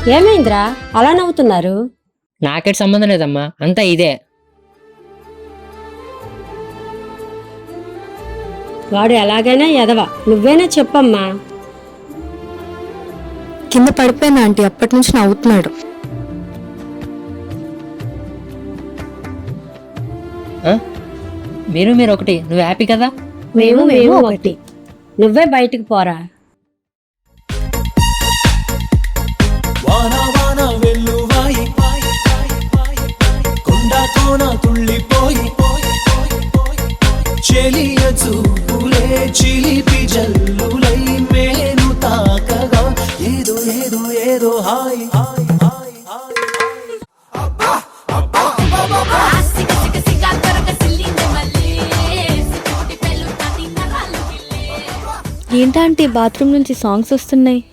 ఏమైందిరా అలా నవ్వుతున్నారు? నాకెట్ సంబంధం లేదమ్మా, అంతా ఇదే. వాడు ఎలాగైనా ఎదవ, నువ్వేనా చెప్పమ్మా. కింద పడిపోయిన ఆంటీ అప్పటి నుంచి నవ్వుతున్నాడు. మీరు ఒకటి, నువ్వు హ్యాపీ కదా? మేము ఒకటి. నువ్వే బయటికి పోరా. ఏంటంటే బాత్రూమ్ నుంచి సాంగ్స్ వస్తున్నాయి.